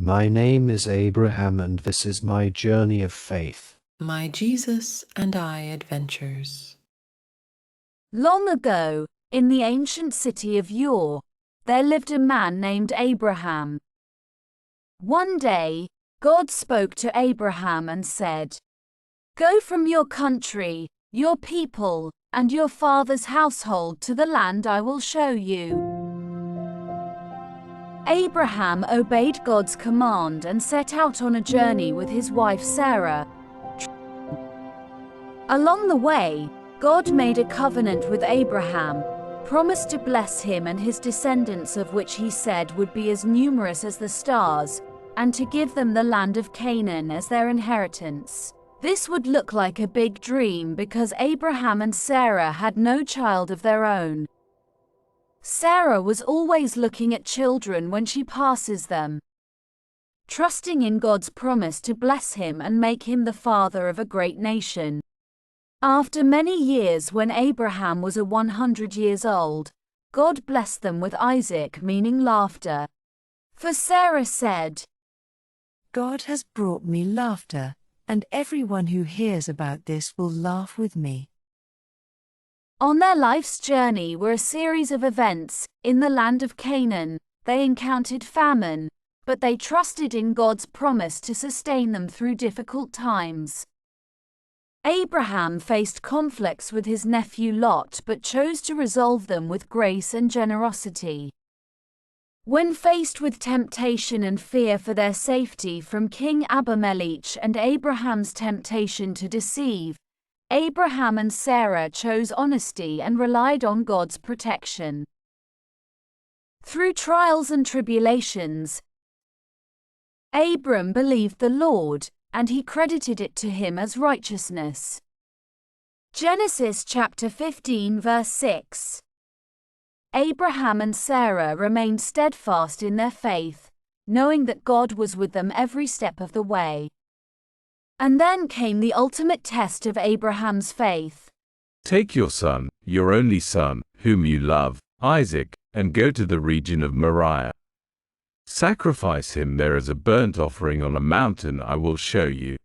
My name is Abraham, and this is my journey of faith. My Jesus and I adventures. Long ago, in the ancient city of Ur, there lived a man named Abraham. One day, God spoke to Abraham and said, "Go from your country, your people, and your father's household to the land I will show you." Abraham obeyed God's command and set out on a journey with his wife Sarah. Along the way, God made a covenant with Abraham, promised to bless him and his descendants, of which he said would be as numerous as the stars, and to give them the land of Canaan as their inheritance. This would look like a big dream because Abraham and Sarah had no child of their own. Sarah was always looking at children when she passes them, trusting in God's promise to bless him and make him the father of a great nation. After many years, when Abraham was 100 years old, God blessed them with Isaac, meaning laughter. For Sarah said, "God has brought me laughter, and everyone who hears about this will laugh with me." On their life's journey were a series of events. In the land of Canaan, they encountered famine, but they trusted in God's promise to sustain them through difficult times. Abraham faced conflicts with his nephew Lot, but chose to resolve them with grace and generosity. When faced with temptation and fear for their safety from King Abimelech and Abraham's temptation to deceive, Abraham and Sarah chose honesty and relied on God's protection. Through trials and tribulations, Abram believed the Lord, and he credited it to him as righteousness. Genesis chapter 15 verse 6. Abraham and Sarah remained steadfast in their faith, knowing that God was with them every step of the way. And then came the ultimate test of Abraham's faith. "Take your son, your only son, whom you love, Isaac, and go to the region of Moriah. Sacrifice him there as a burnt offering on a mountain I will show you."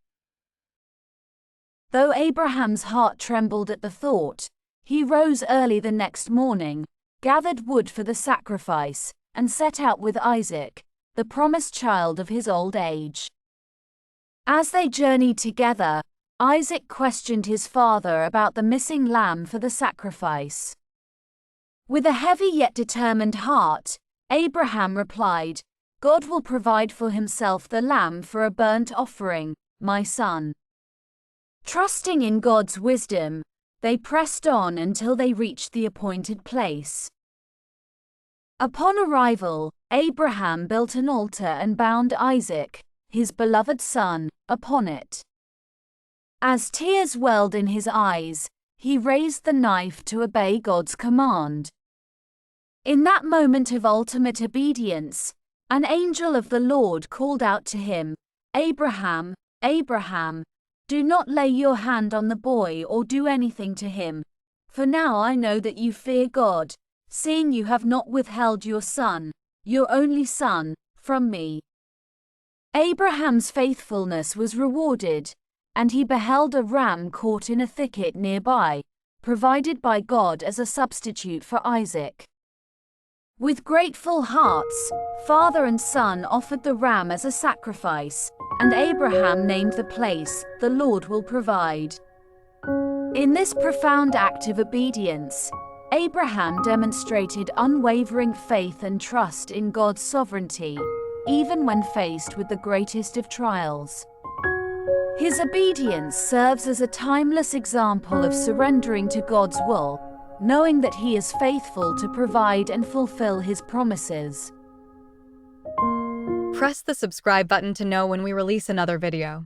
Though Abraham's heart trembled at the thought, he rose early the next morning, gathered wood for the sacrifice, and set out with Isaac, the promised child of his old age. As they journeyed together, Isaac questioned his father about the missing lamb for the sacrifice. With a heavy yet determined heart, Abraham replied, "God will provide for himself the lamb for a burnt offering, my son." Trusting in God's wisdom, they pressed on until they reached the appointed place. Upon arrival, Abraham built an altar and bound Isaac, his beloved son, upon it. As tears welled in his eyes, he raised the knife to obey God's command. In that moment of ultimate obedience, an angel of the Lord called out to him, "Abraham, Abraham, do not lay your hand on the boy or do anything to him, for now I know that you fear God, seeing you have not withheld your son, your only son, from me." Abraham's faithfulness was rewarded, and he beheld a ram caught in a thicket nearby, provided by God as a substitute for Isaac. With grateful hearts, father and son offered the ram as a sacrifice, and Abraham named the place, "The Lord will provide." In this profound act of obedience, Abraham demonstrated unwavering faith and trust in God's sovereignty, even when faced with the greatest of trials. His obedience serves as a timeless example of surrendering to God's will, knowing that He is faithful to provide and fulfill His promises. Press the subscribe button to know when we release another video.